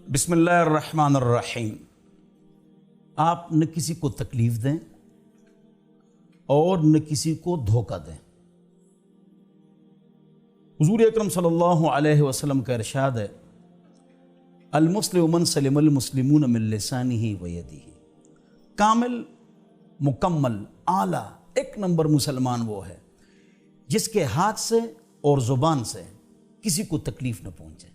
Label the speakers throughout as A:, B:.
A: बिस्मिल्लाहिर्रहमानिर्रहीम। आप न किसी को तकलीफ़ दें और न किसी को धोखा दें। हुज़ूर अकरम सल्लल्लाहु अलैहि वसल्लम का इरशाद है, अल मुस्लिमु मन सलिमल मुस्लिमून मिन लिसानिही व यदिही। कामिल, मुकम्मल, आला, एक नंबर मुसलमान वो है जिसके हाथ से और ज़ुबान से किसी को तकलीफ़ न पहुँचे।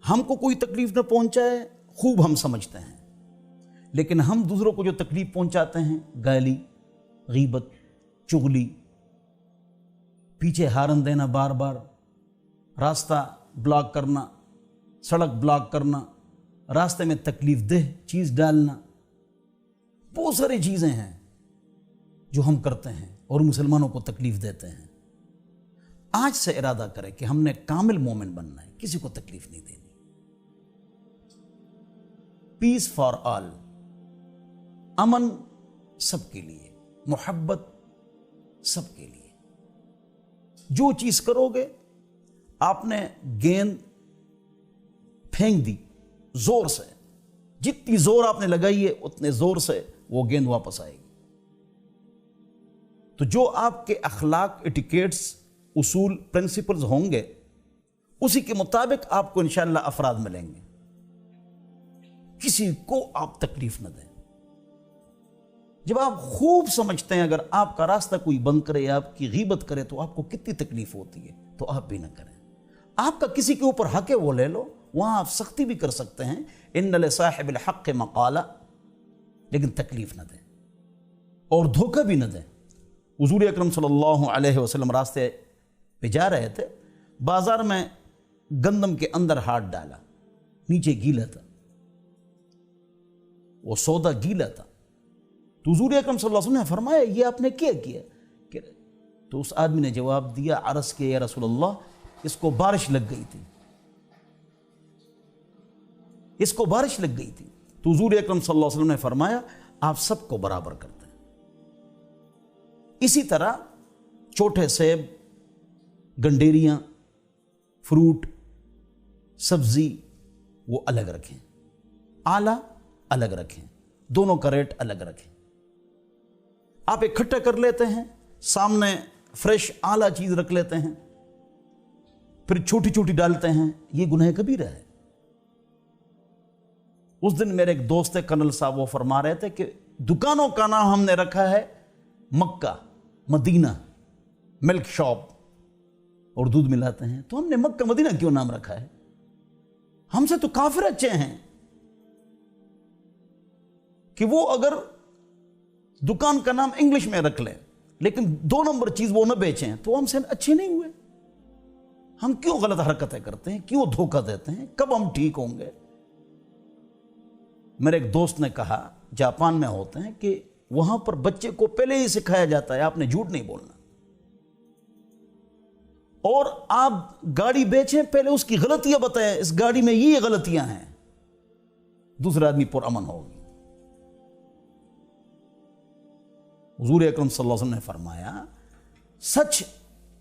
A: हमको कोई तकलीफ़ न पहुँचाए खूब हम समझते हैं, लेकिन हम दूसरों को जो तकलीफ़ पहुँचाते हैं, गाली, गीबत, चुगली, पीछे हारन देना, बार बार रास्ता ब्लॉक करना, सड़क ब्लॉक करना, रास्ते में तकलीफ़ देह चीज़ डालना, बहुत सारी चीज़ें हैं जो हम करते हैं और मुसलमानों को तकलीफ़ देते हैं। आज से इरादा करें कि हमने कामिल मोमिन बनना है, किसी को तकलीफ़ नहीं देनी। पीस फॉर ऑल, अमन सबके लिए, मोहब्बत सबके लिए। जो चीज़ करोगे, आपने गेंद फेंक दी जोर से, जितनी जोर आपने लगाई है उतने जोर से वो गेंद वापस आएगी। तो जो आपके अखलाक, एटिकेट्स, उसूल, प्रिंसिपल्स होंगे, उसी के मुताबिक आपको इंशाअल्लाह अफराद मिलेंगे। किसी को आप तकलीफ न दें। जब आप खूब समझते हैं अगर आपका रास्ता कोई बंद करे या आपकी गीबत करे तो आपको कितनी तकलीफ होती है, तो आप भी ना करें। आपका किसी के ऊपर हक है वो ले लो, वहां आप सख्ती भी कर सकते हैं, इन्ना लिसाहिबिल हक़्क़ि मक़ाला, लेकिन तकलीफ न दें और धोखा भी न दें। हुज़ूर अकरम सल्लल्लाहु अलैहि वसल्लम रास्ते पे जा रहे थे, बाजार में गंदम के अंदर हाथ डाला, नीचे गीला था, वो सौदा गीला था। तो हुज़ूर अकरम सल्लल्लाहु अलैहि वसल्लम ने फरमाया, ये आपने क्या किया? तो उस आदमी ने जवाब दिया, अर्ज़ किया, या रसूलल्लाह, इसको बारिश लग गई थी, इसको बारिश लग गई थी। तो हुज़ूर अकरम सल्लल्लाहु अलैहि वसल्लम ने फरमाया, आप सबको बराबर करते हैं। इसी तरह छोटे सेब, गंडेरियां, फ्रूट, सब्जी वो अलग रखें, आला अलग रखें, दोनों का रेट अलग रखें। आप इकट्ठा कर लेते हैं, सामने फ्रेश आला चीज रख लेते हैं, फिर छोटी छोटी डालते हैं, ये गुनाह कबीरा है। उस दिन मेरे एक दोस्त है कर्नल साहब, वो फरमा रहे थे कि दुकानों का नाम हमने रखा है मक्का, मदीना, मिल्क शॉप और दूध मिलाते हैं, तो हमने मक्का मदीना क्यों नाम रखा है? हमसे तो काफिर अच्छे हैं कि वो अगर दुकान का नाम इंग्लिश में रख लें लेकिन 2 नंबर चीज वो न बेचें, तो हमसे अच्छे नहीं हुए। हम क्यों गलत हरकतें करते हैं, क्यों धोखा देते हैं, कब हम ठीक होंगे? मेरे एक दोस्त ने कहा, जापान में होते हैं कि वहां पर बच्चे को पहले ही सिखाया जाता है आपने झूठ नहीं बोलना, और आप गाड़ी बेचें पहले उसकी गलतियां बताएं, इस गाड़ी में ये गलतियां हैं, दूसरा आदमी पुरअमन होगी। हुज़ूर अकरम सल्लल्लाहु अलैहि वसल्लम ने फरमाया, सच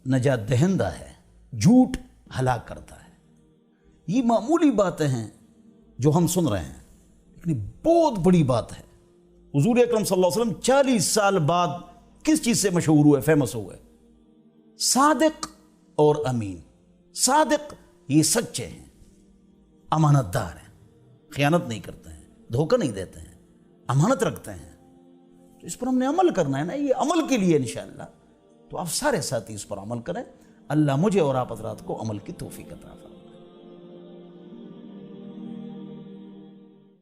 A: नजात दहिंदा है, झूठ हलाक करता है। ये मामूली बातें हैं जो हम सुन रहे हैं, लेकिन बहुत बड़ी बात है। हुज़ूर अकरम सल्लल्लाहु अलैहि वसल्लम 40 साल बाद किस चीज से मशहूर हुए, फेमस हुए? सादिक और अमीन। सादिक, ये सच्चे हैं, अमानतदार हैं, खयानत नहीं करते हैं, धोखा नहीं देते हैं, अमानत रखते हैं। तो इस पर हमने अमल करना है ना, ये अमल के लिए इंशाअल्लाह। तो आप सारे साथी इस पर अमल करें। अल्लाह मुझे और आप हज़रात को अमल की तौफीक अता फरमाए।